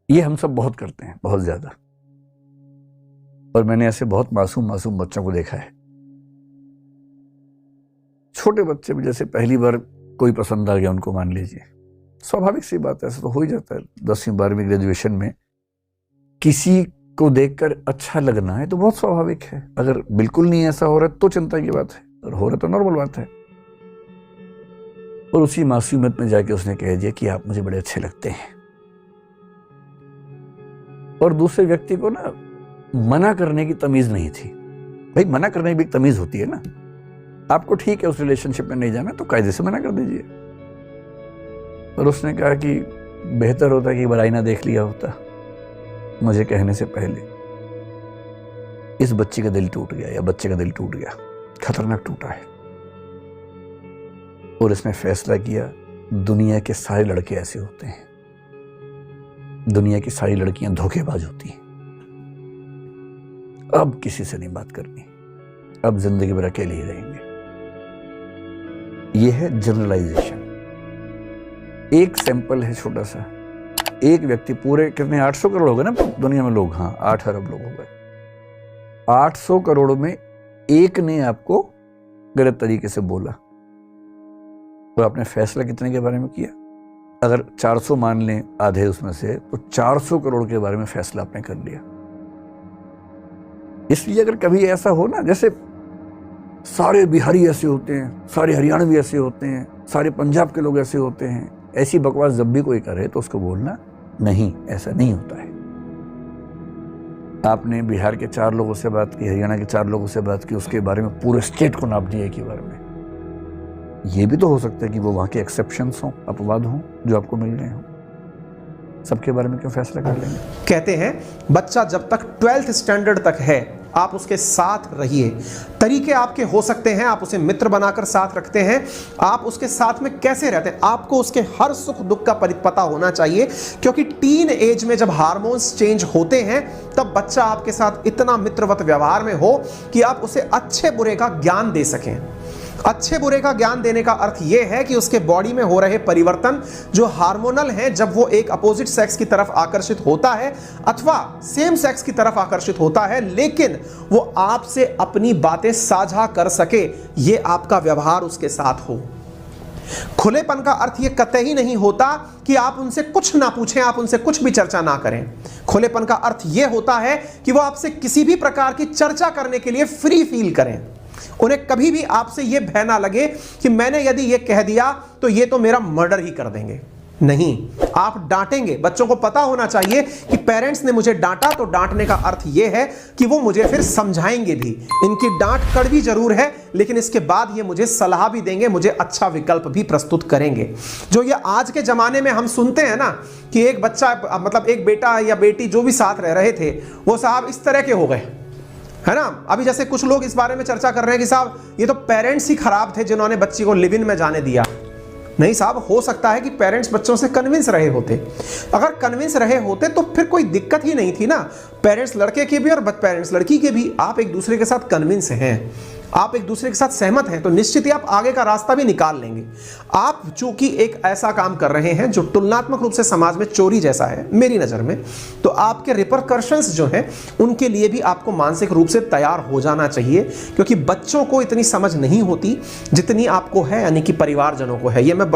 ये हम सब बहुत करते हैं, बहुत ज्यादा। और मैंने ऐसे बहुत मासूम मासूम बच्चों को देखा है। छोटे बच्चे भी जैसे पहली बार कोई पसंद आ गया उनको, मान लीजिए, स्वाभाविक सी बात है, ऐसा तो हो ही जाता है। 10वीं 12वीं ग्रेजुएशन में किसी को देखकर अच्छा लगना है तो बहुत स्वाभाविक है। अगर बिल्कुल नहीं ऐसा हो रहा है तो चिंता की बात है, और हो रहा तो नॉर्मल बात है। और उसी मासूमियत में जाके उसने कह दिया कि आप मुझे बड़े अच्छे लगते हैं। और दूसरे व्यक्ति को ना मना करने की तमीज नहीं थी। भाई मना करने की भी तमीज होती है ना। आपको ठीक है उस रिलेशनशिप में नहीं जाना तो कायदे से मना कर दीजिए। और उसने कहा कि बेहतर होता कि बुराई ना देख लिया होता मुझे कहने से पहले। इस बच्ची का दिल टूट गया, या बच्चे का दिल टूट गया, खतरनाक टूटा है। और इसने फैसला किया दुनिया के सारे लड़के ऐसे होते हैं, दुनिया की सारी लड़कियां धोखेबाज होती हैं, अब किसी से नहीं बात करनी, अब जिंदगी भर अकेले ही रहेंगे। यह है जनरलाइजेशन। एक सैंपल है छोटा सा। एक व्यक्ति, पूरे कितने 800 करोड़ हो गए ना दुनिया में लोग, हाँ 8 अरब लोग हो गए। 800 करोड़ में एक ने आपको गलत तरीके से बोला, तो आपने फैसला कितने के बारे में किया? अगर 400 मान लें आधे उसमें से, तो 400 करोड़ के बारे में फैसला आपने कर लिया। इसलिए अगर कभी ऐसा हो ना, जैसे सारे बिहारी ऐसे होते हैं, सारे हरियाणवी ऐसे होते हैं, सारे पंजाब के लोग ऐसे होते हैं, ऐसी बकवास जब भी कोई करे तो उसको बोलना नहीं, ऐसा नहीं होता है। आपने बिहार के 4 लोगों से बात की, हरियाणा के 4 लोगों से बात की, उसके बारे में पूरे स्टेट को नाप दिया एक ही बार में। ये भी तो हो सकता है कि वो वहां के एक्सेप्शंस हों, अपवाद हों जो आपको मिल रहे हों। सबके बारे में क्यों फैसला कर लेंगे? कहते हैं बच्चा जब तक 12th स्टैंडर्ड तक है आप उसके साथ रहिए। तरीके आपके हो सकते हैं, आप उसे मित्र बनाकर साथ रखते हैं, आप उसके साथ में कैसे रहते हैं, आपको उसके हर सुख दुख का पता होना चाहिए। क्योंकि टीन एज में जब हार्मोन्स चेंज होते हैं तब बच्चा आपके साथ इतना मित्रवत व्यवहार में हो कि आप उसे अच्छे बुरे का ज्ञान दे सकें। अच्छे बुरे का ज्ञान देने का अर्थ यह है कि उसके बॉडी में हो रहे परिवर्तन जो हार्मोनल हैं, जब वो एक अपोजिट सेक्स की तरफ आकर्षित होता है अथवा सेम सेक्स की तरफ आकर्षित होता है, लेकिन वो आपसे अपनी बातें साझा कर सके, ये आपका व्यवहार उसके साथ हो। खुलेपन का अर्थ यह कतई नहीं होता कि आप उनसे कुछ ना पूछें, आप उनसे कुछ भी चर्चा ना करें। खुलेपन का अर्थ यह होता है कि वो आपसे किसी भी प्रकार की चर्चा करने के लिए फ्री फील करें। उन्हें कभी भी आपसे यह भय ना लगे कि मैंने यदि यह कह दिया तो ये तो मेरा मर्डर ही कर देंगे। नहीं, आप डांटेंगे। बच्चों को पता होना चाहिए कि पेरेंट्स ने मुझे डांटा तो डांटने का अर्थ यह है कि वो मुझे फिर समझाएंगे भी। इनकी डांट कड़वी जरूर है, लेकिन इसके बाद ये मुझे सलाह भी देंगे, मुझे अच्छा विकल्प भी प्रस्तुत करेंगे। जो ये आज के जमाने में हम सुनते हैं ना कि एक बच्चा, मतलब एक बेटा या बेटी जो भी साथ रह रहे थे वो साहब इस तरह के हो गए, है ना। अभी जैसे कुछ लोग इस बारे में चर्चा कर रहे हैं कि साहब ये तो पेरेंट्स ही खराब थे जिन्होंने बच्ची को लिव इन में जाने दिया। नहीं साहब, हो सकता है कि पेरेंट्स बच्चों से कन्विंस रहे होते। अगर कन्विंस रहे होते तो फिर कोई दिक्कत ही नहीं थी ना। पेरेंट्स लड़के के भी और पेरेंट्स लड़की के भी, आप एक दूसरे के साथ कन्विंस हैं, आप एक दूसरे के साथ सहमत हैं, तो निश्चित ही आप आगे का रास्ता भी निकाल लेंगे। आप चूंकि एक ऐसा काम कर रहे हैं जो तुलनात्मक रूप से समाज में चोरी जैसा है मेरी नज़र में, तो आपके रिपरकर्शंस जो हैं उनके लिए भी आपको मानसिक रूप से तैयार हो जाना चाहिए। क्योंकि बच्चों को इतनी समझ नहीं होती जितनी आपको है, यानी कि परिवारजनों को है। ये मैं